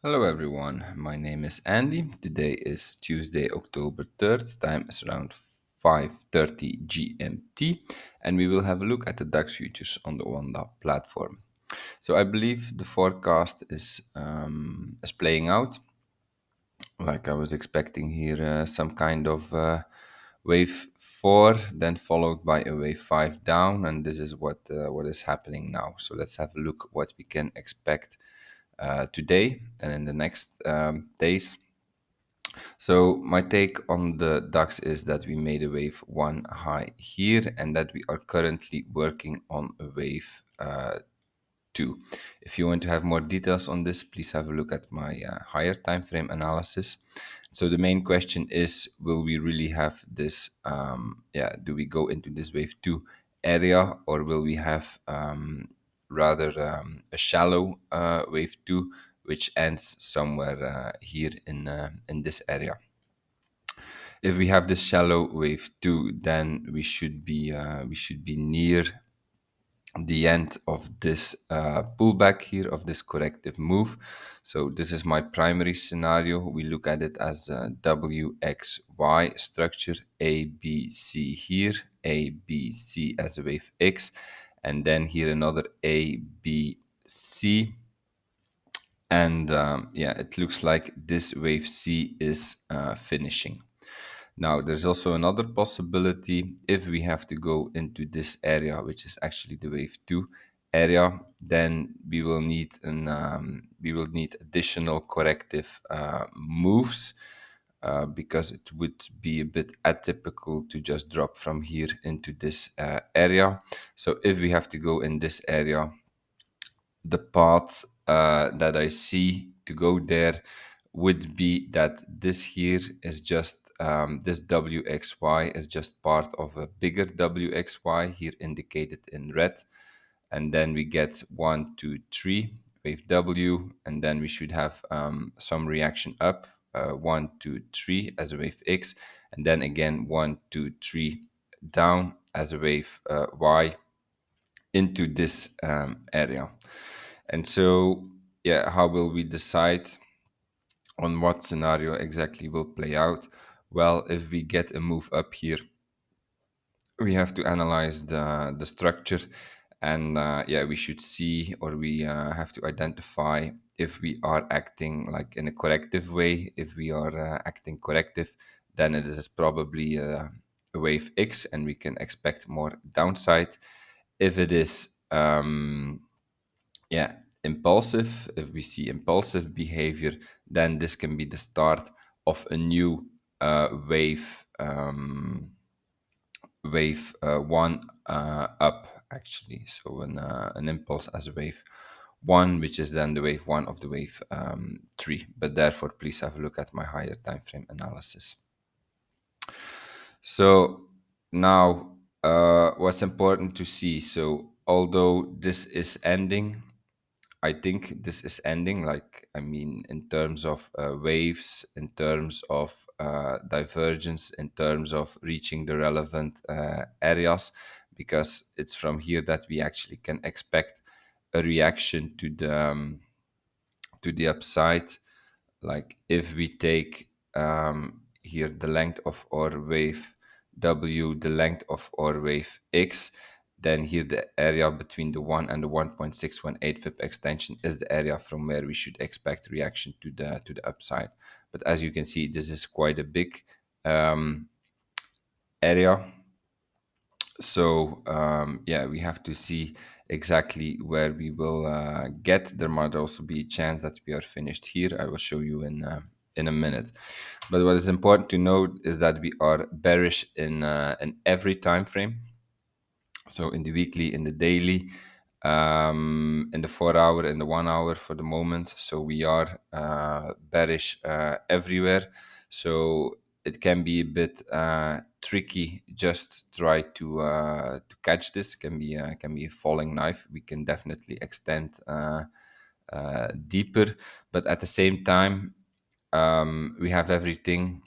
Hello everyone, my name is Andy. Today is Tuesday, October 3rd. Time is around 5:30 GMT, and we will have a look at the DAX futures on the Wanda platform. So I believe the forecast is playing out like I was expecting here, some kind of wave 4, then followed by a wave 5 down, and this is what is happening now. So let's have a look what we can expect today and in the next days. So my take on the DAX is that we made a wave 1 high here and that we are currently working on a wave 2. If you want to have more details on this, please have a look at my higher time frame analysis. So the main question is, will we really have this, do we go into this wave 2 area, or will we have rather a shallow wave 2, which ends somewhere here in this area? If we have this shallow wave 2, then we should be near the end of this pullback here, of this corrective move. So this is my primary scenario. We look at it as a WXY structure, ABC here, ABC as a wave X, and then here another ABC. And it looks like this wave C is finishing. Now, there's also another possibility. If we have to go into this area, which is actually the wave 2 area, then we will need additional corrective moves, because it would be a bit atypical to just drop from here into this area. So if we have to go in this area, the path that I see to go there would be that this here is just this WXY is just part of a bigger WXY here indicated in red, and then we get 1, 2, 3 wave W, and then we should have some reaction up, 1, 2, 3 as a wave X, and then again 1, 2, 3 down as a wave Y into this area. And so, how will we decide on what scenario exactly will play out? Well, if we get a move up here, we have to analyze the structure, and we should see, or we have to identify if we are acting like in a corrective way. If we are acting corrective, then it is probably a wave X, and we can expect more downside. If it is impulsive, if we see impulsive behavior, then this can be the start of a new wave one up, actually. So an impulse as a wave 1, which is then the wave 1 of the wave 3. But therefore, please have a look at my higher time frame analysis. So now, what's important to see? So although this is ending, I think this is ending, in terms of waves, in terms of divergence, in terms of reaching the relevant areas, because it's from here that we actually can expect a reaction to the upside. Like if we take here the length of our wave W, the length of our wave X, then here the area between the 1 and the 1.618 VIP extension is the area from where we should expect reaction to the upside. But as you can see, this is quite a big area. So we have to see exactly where we will get. There might also be a chance that we are finished here. I will show you in a minute. But what is important to note is that we are bearish in every time frame. So in the weekly, in the daily, in the 4 hour, in the 1 hour for the moment. So we are bearish everywhere. So it can be a bit tricky. Just try to catch this. Can be a falling knife. We can definitely extend deeper, but at the same time, we have everything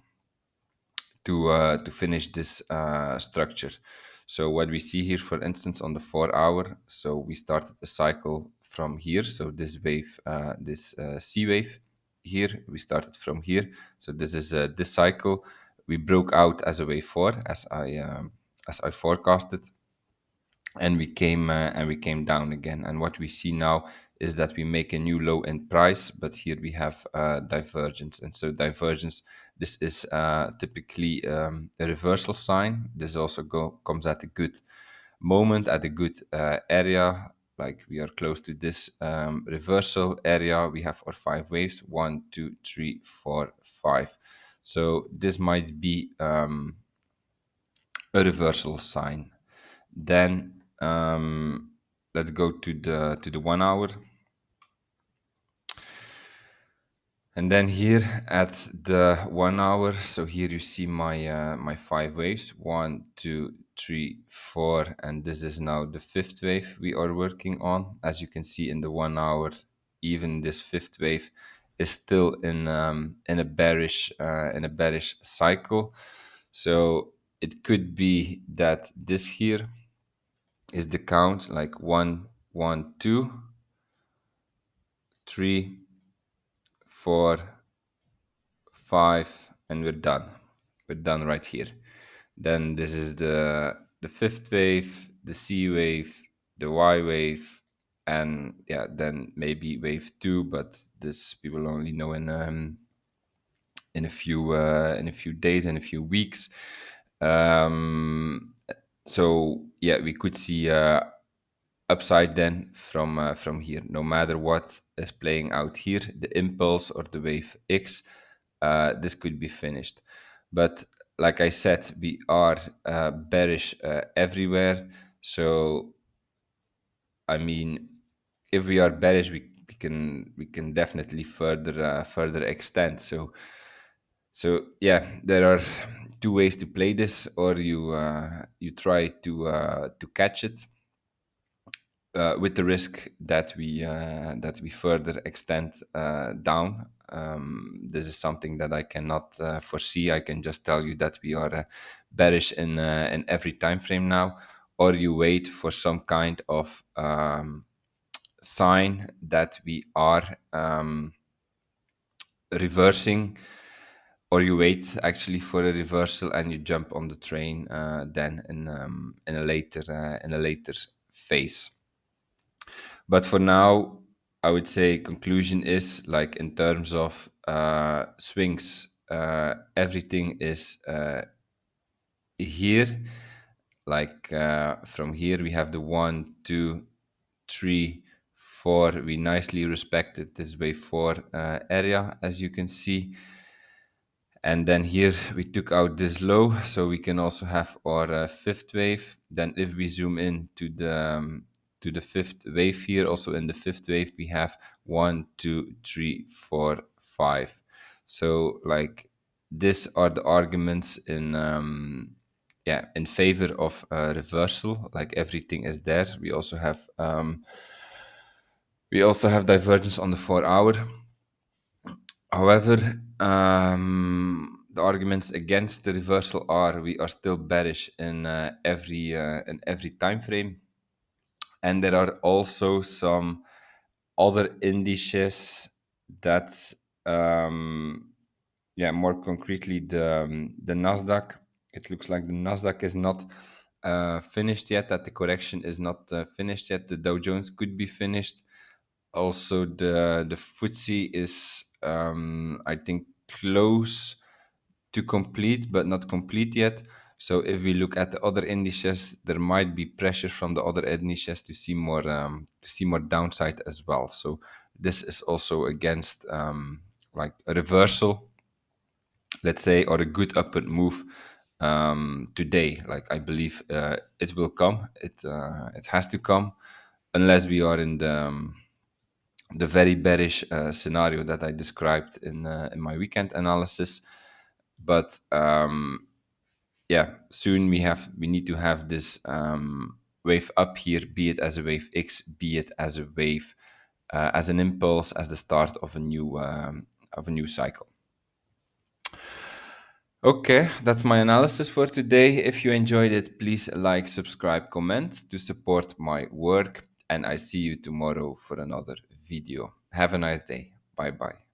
to finish this structure. So what we see here, for instance, on the 4 hour, so we started the cycle from here. So this wave, this C wave, here. We started from here. So this is this cycle. We broke out as a wave 4 as I forecasted, and we came down again. And what we see now is that we make a new low in price, but here we have divergence. And so divergence, this is typically a reversal sign. This also comes at a good moment, at a good area. Like we are close to this reversal area. We have our 5 waves: 1, 2, 3, 4, 5. So this might be a reversal sign. Then let's go to the 1 hour. And then here at the 1 hour, so here you see my 5 waves: 1, 2, 3, 4, and this is now the 5th wave we are working on. As you can see in the 1 hour, even this 5th wave is still in a bearish cycle. So it could be that this here is the count, like 1, 1, 2, 3, 4, 5, and we're done. We're done right here. Then this is the 5th wave, the C wave, the Y wave, and yeah, then maybe wave 2, but this we will only know in a few days, in a few weeks. So yeah, we could see upside then from here. No matter what is playing out here, the impulse or the wave X, this could be finished. But like I said, we are bearish everywhere. So I mean, if we are bearish, we can definitely further extend. So yeah, there are two ways to play this, or you try to catch it with the risk that we further extend down. This is something that I cannot foresee. I can just tell you that we are bearish in every time frame now, or you wait for some kind of sign that we are reversing, or you wait actually for a reversal and you jump on the train then in a later phase. But for now, I would say conclusion is, like, in terms of swings, everything is here. Like from here we have the 1, 2, 3, 4. We nicely respected this wave 4 area, as you can see. And then here we took out this low, so we can also have our 5th wave. Then if we zoom in to the 5th wave here, also in the 5th wave we have 1, 2, 3, 4, 5. So like, these are the arguments in in favor of reversal. Like, everything is there. We also have divergence on the 4 hour. However, the arguments against the reversal are, we are still bearish in every time frame, and there are also some other indices that, more concretely, the Nasdaq. It looks like the Nasdaq is not finished yet. That the correction is not finished yet. The Dow Jones could be finished. Also, the FTSE is, I think, close to complete, but not complete yet. So if we look at the other indices, there might be pressure from the other indices to see more downside as well. So this is also against like a reversal, let's say, or a good upward move today. Like, I believe it will come. It has to come, unless we are in the very bearish scenario that I described in my weekend analysis. But soon we need to have this wave up here, be it as a wave X, be it as a wave, as an impulse, as the start of a new cycle. Okay, that's my analysis for today. If you enjoyed it, please like, subscribe, comment to support my work, and I see you tomorrow for another video. Have a nice day. Bye bye.